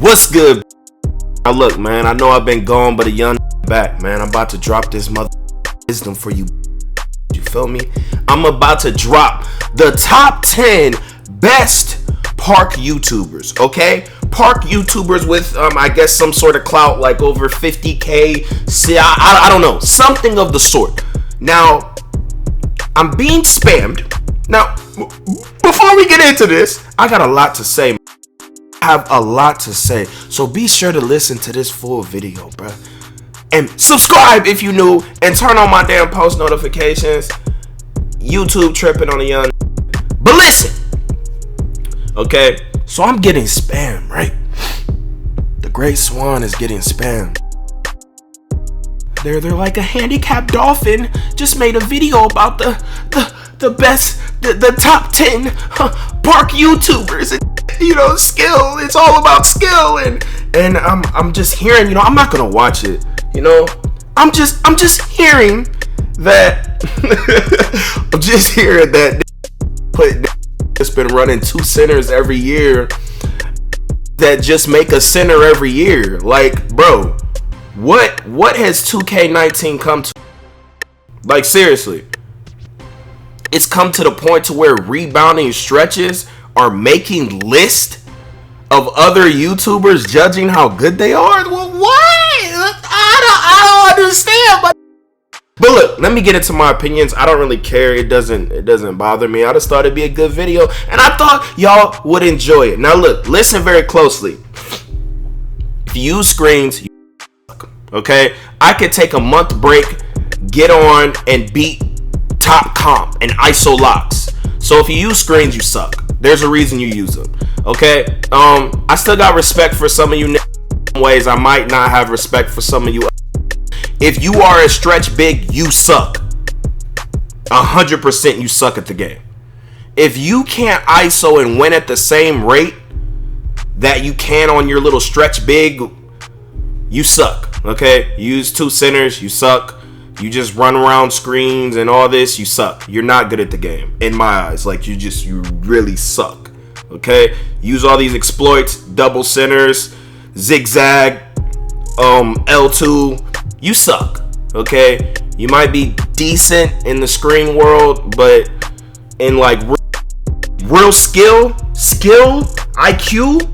What's good? Now look, man, I know I've been gone, but a young back, man. I'm about to drop this mother wisdom for you. You feel me? I'm about to drop the top 10 best park YouTubers, okay? Park YouTubers with, I guess, some sort of clout, like over 50K. See, I don't know, something of the sort. Now, I'm being spammed. Now, before we get into this, I got a lot to say. I have a lot to say, so be sure to listen to this full video, bruh. And subscribe if you new, and turn on my damn post notifications. YouTube tripping on a young. But listen, okay, so I'm getting spammed, right? The Great Swan is getting spammed. They're like a handicapped dolphin just made a video about the best, the top 10 park YouTubers, and you know, skill. It's all about skill, and I'm just hearing, you know, I'm not gonna watch it. You know, I'm just hearing that. I'm just hearing that it's been running 2 centers every year. That just make a center every year. Like, bro, what has 2K19 come to? Like, seriously, it's come to the point to where rebounding stretches are making lists of other YouTubers judging how good they are. Well, what? I don't understand. But look, let me get into my opinions. I don't really care. It doesn't bother me. I just thought it'd be a good video, and I thought y'all would enjoy it. Now look, listen very closely. If you use screens, you suck, okay? I could take a month break, get on, and beat top comp and ISO locks. So if you use screens, you suck. There's a reason you use them, okay? I still got respect for some of you ways. I might not have respect for some of you. If you are a stretch big, you suck. 100% you suck at the game. If you can't ISO and win at the same rate that you can on your little stretch big, you suck, okay? You use 2 centers, you suck. You just run around screens and all this, you suck. You're not good at the game, in my eyes. Like, you really suck, okay? Use all these exploits, double centers, zigzag, L2. You suck, okay? You might be decent in the screen world, but in like real skill, IQ,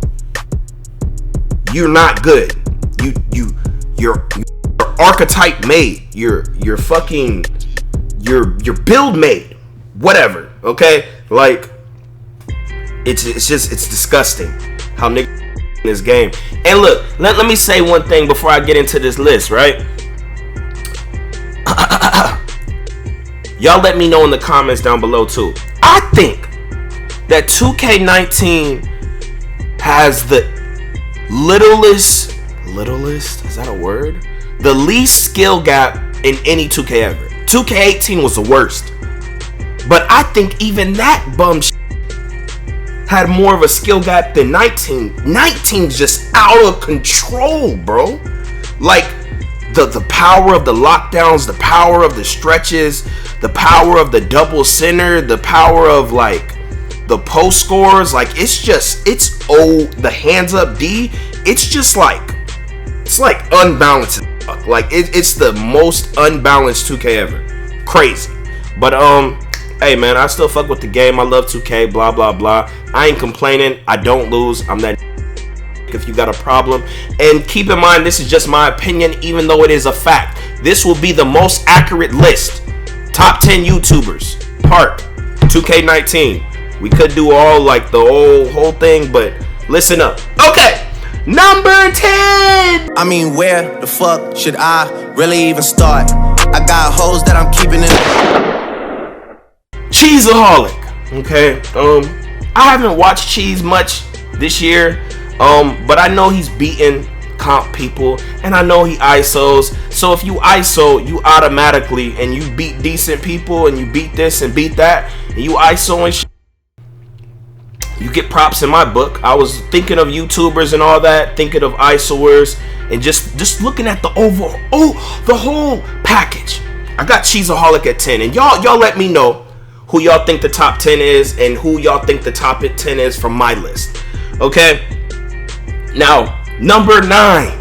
you're not good. You're archetype made. You're build made. Whatever, okay? Like, it's disgusting how niggas in this game. And look, let me say one thing before I get into this list, right? Y'all let me know in the comments down below too. I think that 2K19 has the littlest, is that a word? The least skill gap in any 2K ever. 2K18 was the worst. But I think even that bum had more of a skill gap than 19. 19's just out of control, bro. Like, the power of the lockdowns, the power of the stretches, the power of the double center, the power of like the post scores, like the hands up D, it's like unbalanced. Like it's the most unbalanced 2K ever. Crazy. But hey man, I still fuck with the game. I love 2K, blah blah blah. I ain't complaining. I don't lose. I'm that if you got a problem. And keep in mind, this is just my opinion, even though it is a fact. This will be the most accurate list. Top 10 YouTubers. Park 2K19. We could do all like the whole thing, but listen up. Okay, number 10. I mean, where the fuck should I really even start? I got hoes that I'm keeping in. Cheesaholic. Okay. I haven't watched Cheese much this year. But I know he's beating comp people, and I know he ISOs. So if you ISO, you automatically, and you beat decent people, and you beat this and beat that, and you ISO and shit, you get props in my book. I was thinking of YouTubers and all that, thinking of ISOers, and just looking at the the whole package. I got Cheesaholic at 10, and y'all let me know who y'all think the top 10 is, and who y'all think the top 10 is from my list. Okay. Now, Number 9.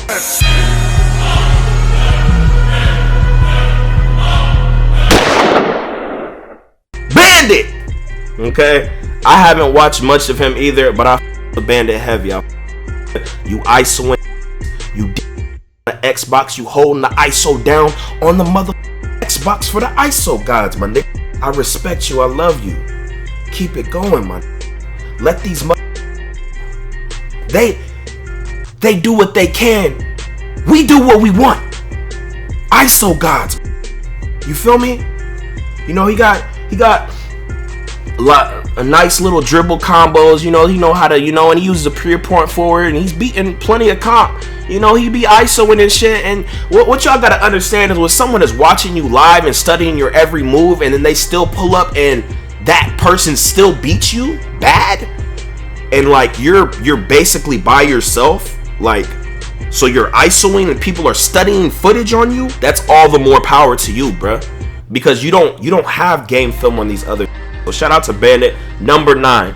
Bandit. Okay, I haven't watched much of him either, but I the Bandit heavy. You ISOing, you the Xbox, you holding the ISO down on the mother Xbox for the ISO gods, my nigga. I respect you, I love you. Keep it going, man. Let these they do what they can. We do what we want. ISO gods. You feel me? You know, he got a nice little dribble combos. You know, he know how to, and he uses a pure point forward, and he's beating plenty of comp. You know, he be ISOing and shit. And what y'all gotta understand is when someone is watching you live and studying your every move, and then they still pull up and that person still beats you bad, and like you're basically by yourself, like, so you're ISOing and people are studying footage on you. That's all the more power to you, bruh, because you don't have game film on these other. So shout out to Bandit. Number 9.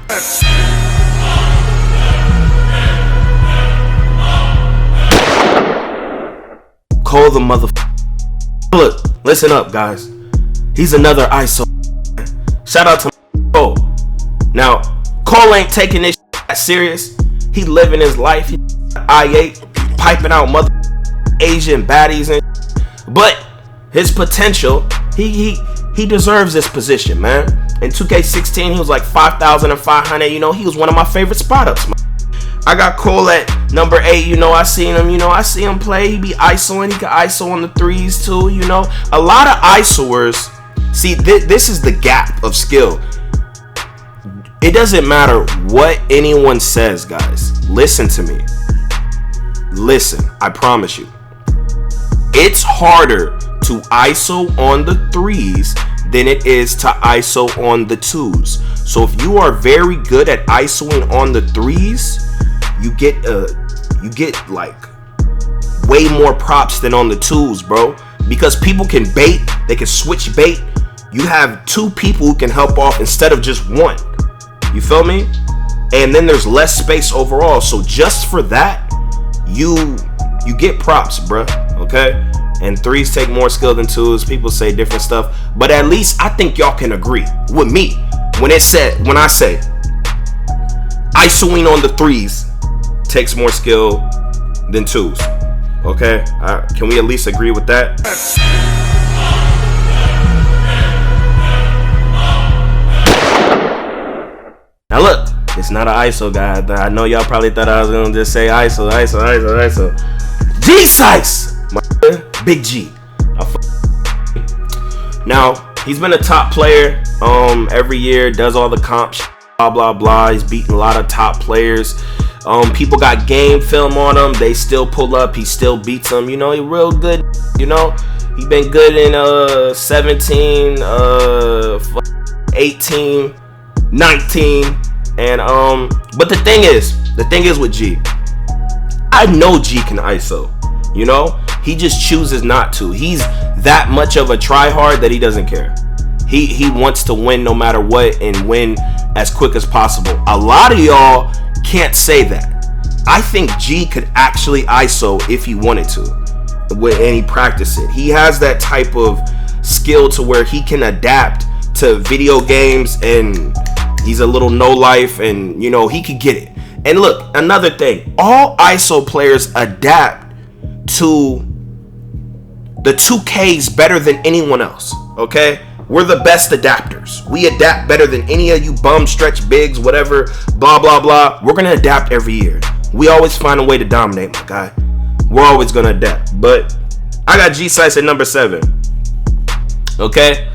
Cole the mother. Look, listen up, guys. He's another ISO. Shout out to Cole. Now, Cole ain't taking this shit serious. He living his life. He I8 piping out mother Asian baddies and, but his potential, he deserves this position, man. In 2K16, he was like 5,500. You know, he was one of my favorite spot ups, man. I got Cole at number 8. You know, I see him play. He be ISOing. He can ISO on the threes too. You know, a lot of ISOers. See, this is the gap of skill. It doesn't matter what anyone says, guys. Listen to me. Listen, I promise you. It's harder to ISO on the threes than it is to ISO on the twos. So if you are very good at ISOing on the threes, you get like way more props than on the twos, bro. Because people can bait, they can switch bait. You have 2 people who can help off instead of just 1. You feel me? And then there's less space overall. So just for that, you get props, bruh. Okay? And threes take more skill than twos. People say different stuff, but at least I think y'all can agree with me when I say ISOing on the threes takes more skill than twos. Okay? Can we at least agree with that? Now look, it's not an ISO guy. I know y'all probably thought I was gonna just say ISO. G-Sice! My BigG. Now, he's been a top player every year, does all the comp blah blah blah. He's beaten a lot of top players. People got game film on him, they still pull up, he still beats them. You know, he real good. You know, he been good in 17, 18, 19, and but the thing is with G, I know G can ISO. You know, he just chooses not to. He's that much of a tryhard that he doesn't care. He wants to win no matter what and win as quick as possible. A lot of y'all can't say that. I think G could actually ISO if he wanted to, and he practiced it. He has that type of skill to where he can adapt to video games, and he's a little no life, and you know, he could get it. And look, another thing, all ISO players adapt to the 2Ks better than anyone else. Okay, we're the best adapters. We adapt better than any of you bum stretch bigs, whatever, blah blah blah. We're gonna adapt every year. We always find a way to dominate, my guy. We're always gonna adapt. But I got G-Sice at number 7. Okay,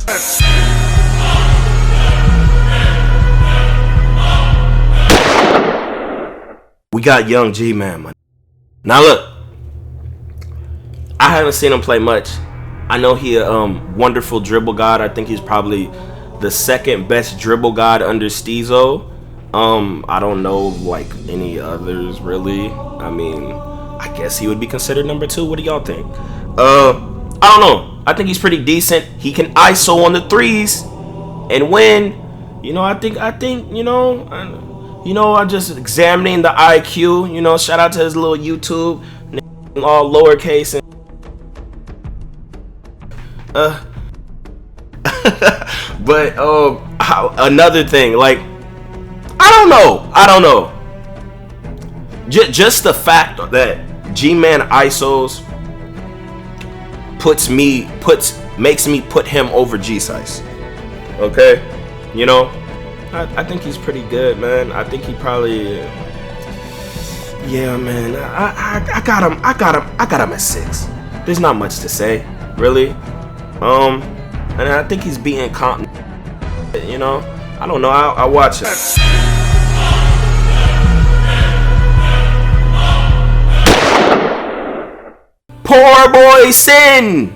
we got Youngji, man. Now look, I haven't seen him play much. I know he a wonderful dribble god. I think he's probably the second best dribble god under Ssbu. I don't know like any others really. I mean, I guess he would be considered number 2. What do y'all think? I don't know. I think he's pretty decent. He can ISO on the threes and win. You know, I think you know, You know, I'm just examining the IQ. You know, shout out to his little YouTube, all lowercase and but another thing, like, I don't know. Just the fact that G-Man ISOs makes me put him over G-Size. Okay, you know, I think he's pretty good, man. I think he probably, yeah, man. I got him at 6. There's not much to say, really. And I think he's beating Compton. You know, I don't know. I watch it. Poor boy Sin.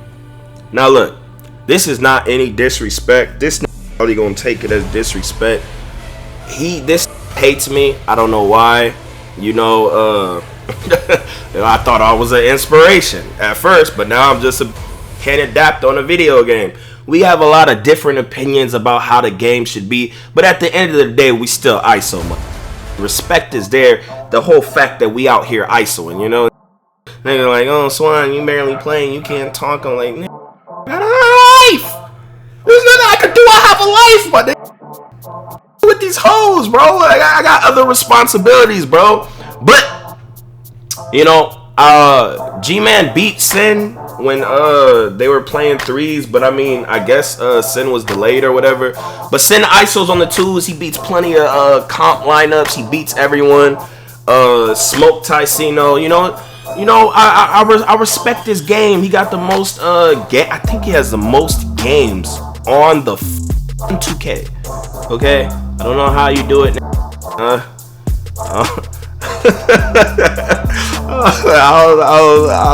Now look, this is not any disrespect. This probably gonna take it as disrespect. This hates me. I don't know why. You know, I thought I was an inspiration at first, but now I'm just can't adapt on a video game. We have a lot of different opinions about how the game should be, but at the end of the day, we still ISO. Respect is there. The whole fact that we out here ISOing, you know. Nigga like, oh, Swan, you barely playing, you can't talk. I'm like, I got a life. There's nothing I can do. I have a life, but with these hoes, bro. Like, I got other responsibilities, bro. But you know, G-Man beat Sin when they were playing 3s, but I mean, I guess Sin was delayed or whatever. But Sin ISOs on the 2s. He beats plenty of comp lineups. He beats everyone. Smoke Ticino, you know, I respect this game. He got the most I think he has the most games on the 2K. Okay, I don't know how you do it. I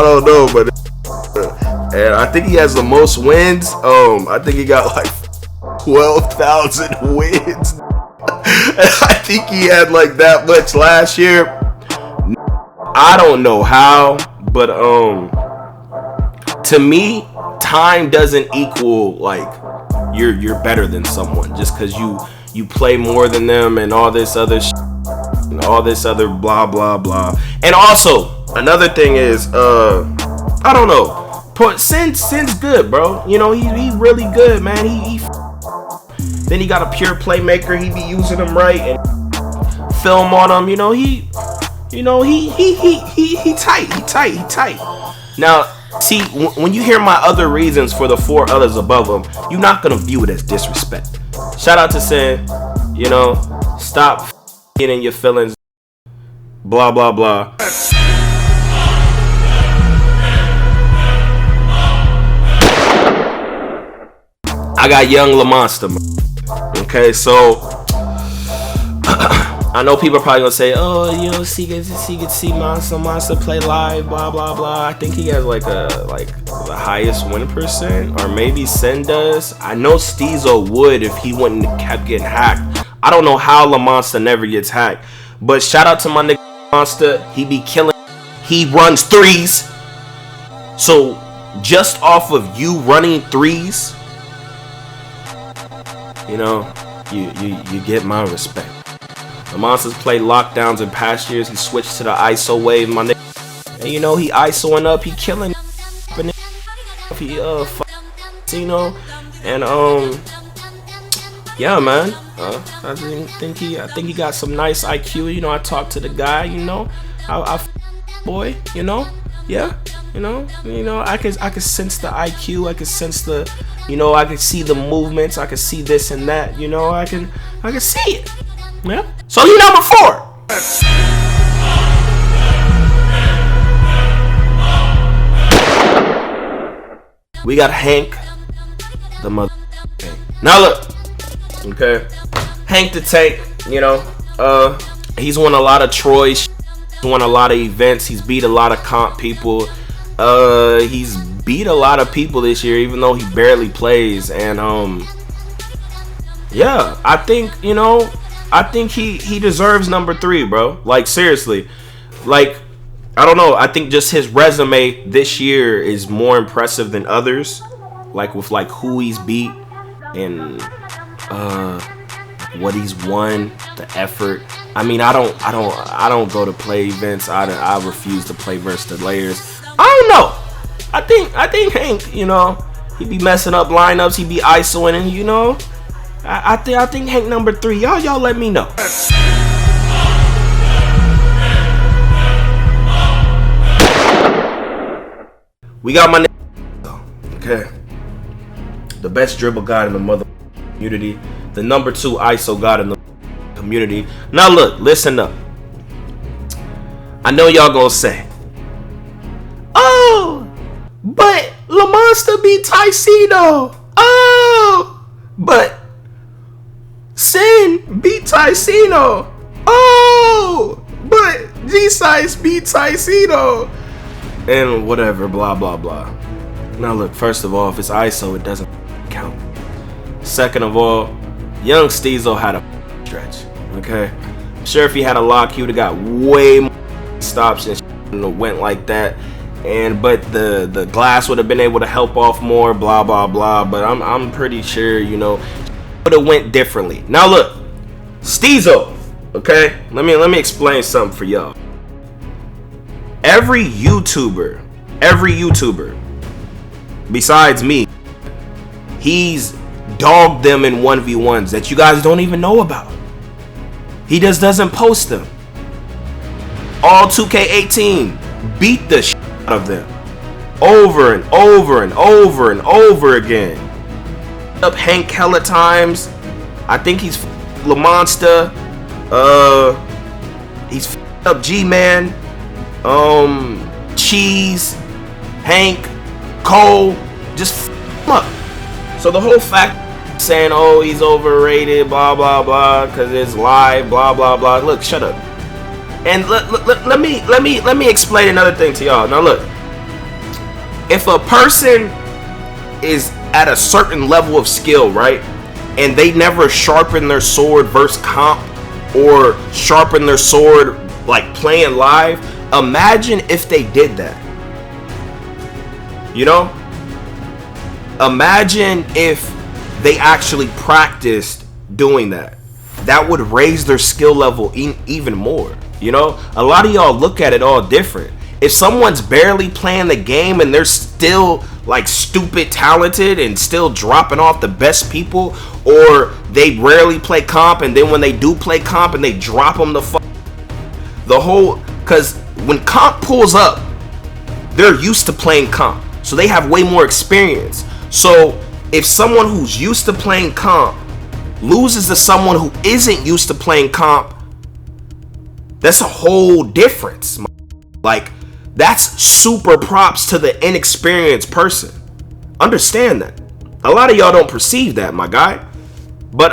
don't know, but and I think he has the most wins. I think he got like 12,000 wins. I think he had like that much last year. I don't know how, but to me, time doesn't equal like you're better than someone just because you play more than them and all this other and all this other blah blah blah. And also another thing is I don't know. Sin's good, bro. You know, he's really good, man. Then he got a pure playmaker. He be using him right and film on him. You know, he tight. Now, see, when you hear my other reasons for the 4 others above him, you're not gonna view it as disrespect. Shout out to Sin. You know, stop getting your feelings. Blah blah blah. I got Young LaMonster. Okay, so I know people are probably gonna say, oh, you know, see Monster play live, blah blah blah. I think he has like the highest win percent, or maybe Sin does. I know Steezo would if he wouldn't have kept getting hacked. I don't know how LaMonster never gets hacked, but shout out to my nigga Monster. He be killing. He runs 3s. So just off of you running 3s, you know, you get my respect. The Monsters played lockdowns in past years. He switched to the ISO wave, my nigga. And you know, he ISOing up, he killing. He you know, and yeah, man. I think he got some nice IQ. You know, I talked to the guy. You know, I boy. You know, yeah. You know, I could sense the IQ. I could sense the, you know, I could see the movements. I could see this and that. You know, I can see it. Yeah. So he number 4. We got Hank, the mother. Now look, okay, Hank the Tank. You know, he's won a lot of Troy's. He's won a lot of events. He's beat a lot of comp people. He's beat a lot of people this year, even though he barely plays. And yeah, I think, you know, I think he deserves number 3, bro. Like, seriously. Like, I don't know. I think just his resume this year is more impressive than others. Like, with, like, who he's beat. And, what he's won, the effort. I mean, I don't go to play events. I refuse to play versus the layers. I don't know. I think Hank, you know, he be messing up lineups. He be isoing, and you know, I think Hank number 3. Y'all let me know. We got my okay. The best dribble god in the mother community. The number 2 ISO god in the community. Now look, listen up. I know y'all gonna say, oh, but LaMonster beat Tycino. Oh, but Sin beat Tycino. Oh, but G-Size beat Tycino. And whatever, blah, blah, blah. Now look, first of all, if it's ISO, it doesn't count. Second of all, Young Steezo had a stretch, okay? I'm sure if he had a lock, he would have got way more stops and went like that. But the glass would have been able to help off more, blah, blah, blah. But I'm pretty sure, you know, would have went differently. Now look, Steezo, okay? Let me explain something for y'all. Every YouTuber, besides me, he's dogged them in 1v1s that you guys don't even know about. He just doesn't post them. All 2K18 beat the shit out of them over and over and over and over again. Up Hank hella times. I think he's LaMonster. He's up G-Man. Cheese, Hank, Cole, just up. So the whole fact saying, oh, he's overrated, blah blah blah, because it's live, blah blah blah. Look, shut up. And let me explain another thing to y'all. Now look, if a person is at a certain level of skill, right, and they never sharpen their sword versus comp or sharpen their sword like playing live, imagine if they did that. You know? Imagine if they actually practiced doing that. That would raise their skill level even more. You know? A lot of y'all look at it all different. If someone's barely playing the game and they're still like stupid talented and still dropping off the best people, or they rarely play comp and then when they do play comp and they drop them the whole, because when comp pulls up, they're used to playing comp, so they have way more experience. So if someone who's used to playing comp loses to someone who isn't used to playing comp, that's a whole difference. Like, that's super props to the inexperienced person. Understand that. A lot of y'all don't perceive that, my guy. But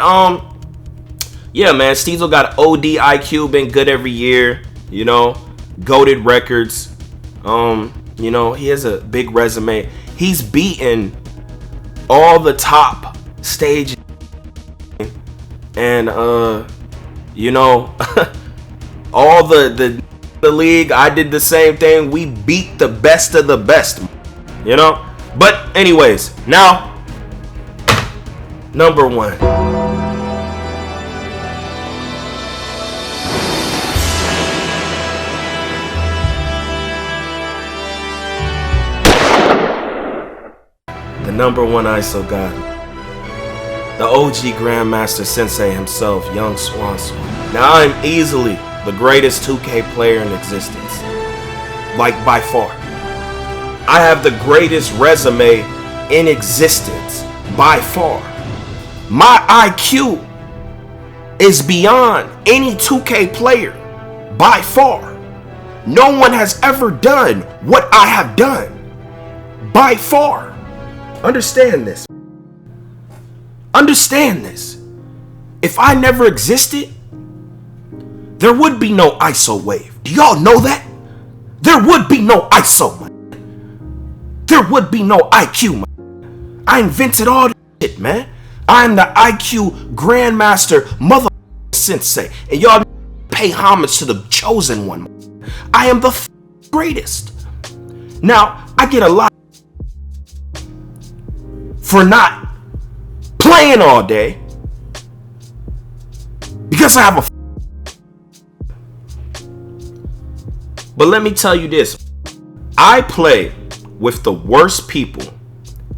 yeah, man, Steezo got OD IQ, been good every year, you know, goated records. You know, he has a big resume. He's beaten all the top stages. And you know, all the league, I did the same thing. We beat the best of the best, you know. But anyways, now number 1. The number 1 ISO god, the OG Grandmaster Sensei himself, Young SwantE. Now I'm easily the greatest 2K player in existence, like by far. I have the greatest resume in existence, by far. My IQ is beyond any 2K player, by far. No one has ever done what I have done, by far. Understand this. Understand this. If I never existed, there would be no ISO wave. Do y'all know that? There would be no ISO, man. There would be no IQ, man. I invented all this shit, man. I'm the IQ Grandmaster Mother Sensei. And y'all pay homage to the chosen one. I am the greatest. Now, I get a lot for not playing all day, Yes, I have a. But let me tell you this. I play with the worst people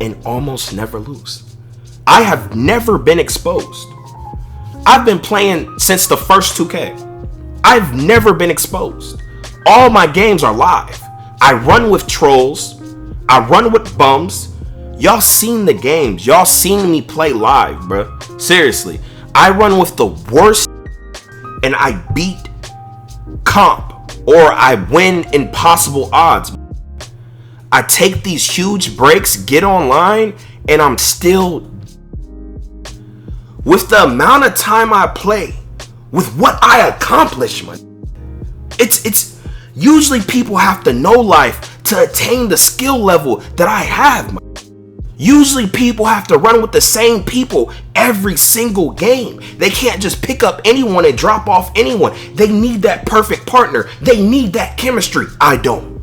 and almost never lose. I have never been exposed. I've been playing since the first 2K. I've never been exposed. All my games are live. I run with trolls. I run with bums. Y'all seen the games. Y'all seen me play live, bruh. Seriously. I run with the worst and I beat comp or I win impossible odds. I take these huge breaks, get online, and I'm still, with the amount of time I play, with what I accomplish, man. It's usually people have to know life to attain the skill level that I have, man. Usually people have to run with the same people every single game. They can't just pick up anyone and drop off anyone. They need that perfect partner. They need that chemistry. I don't.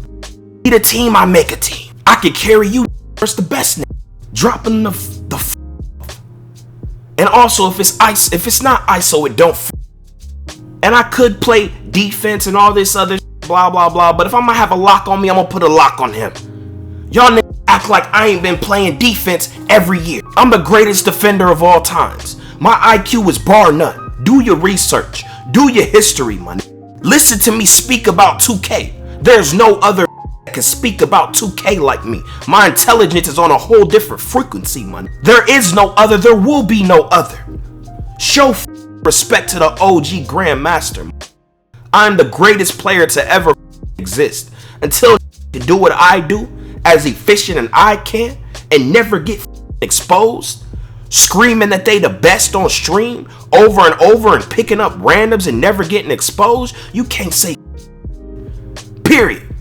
Need a team, I make a team. I can carry you versus the best nigga. Dropping the and also if it's not ISO, it don't. And I could play defense and all this other blah blah blah, but if I'm gonna have a lock on me, I'm gonna put a lock on him. Y'all niggas act like I ain't been playing defense every year. I'm the greatest defender of all times. My IQ is bar none. Do your research. Do your history, man. Listen to me speak about 2K. There's no other that can speak about 2K like me. My intelligence is on a whole different frequency, man. There is no other. There will be no other. Show respect to the OG Grandmaster. I'm the greatest player to ever exist. Until to do what I do as efficient as I can and never get exposed, screaming that they the best on stream over and over and picking up randoms and never getting exposed, you can't say period.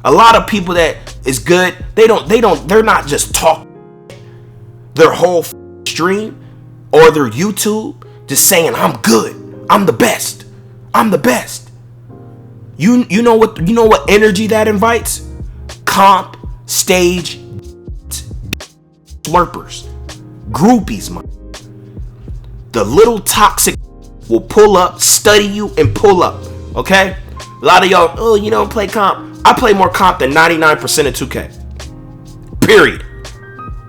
A lot of people that is good, they're not just talking their whole stream or their YouTube just saying I'm good, I'm the best, I'm the best. You know what energy that invites? Comp, stage, slurpers, groupies, man. The little toxic will pull up, study you, and pull up. Okay? A lot of y'all, oh, you don't play comp. I play more comp than 99% of 2K. Period.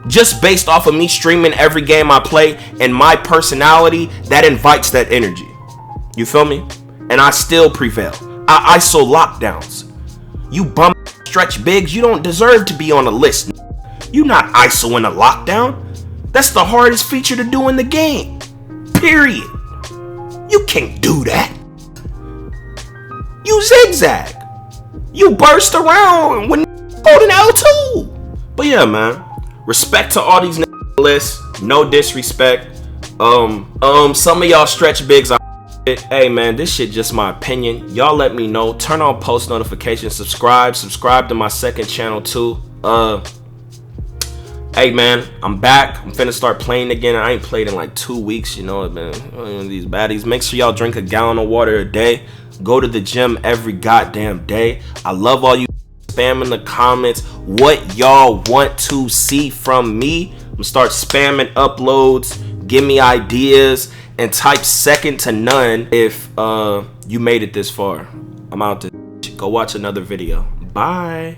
Just based off of me streaming every game I play and my personality, that invites that energy. You feel me? And I still prevail. I ISO lockdowns. You bum stretch bigs, you don't deserve to be on a list. You not ISO in a lockdown. That's the hardest feature to do in the game. Period. You can't do that. You zigzag. You burst around when holding L2. But yeah, man. Respect to all these lists. No disrespect. Some of y'all stretch bigs are hey man, this shit just my opinion. Y'all let me know. Turn on post notifications. Subscribe to my second channel too. Hey man, I'm back. I'm finna start playing again. I ain't played in like 2 weeks, you know, man. These baddies. Make sure y'all drink a gallon of water a day. Go to the gym every goddamn day. I love all you spamming the comments what y'all want to see from me. I'm gonna start spamming uploads. Give me ideas and type second to none if you made it this far. I'm out to go watch another video. Bye.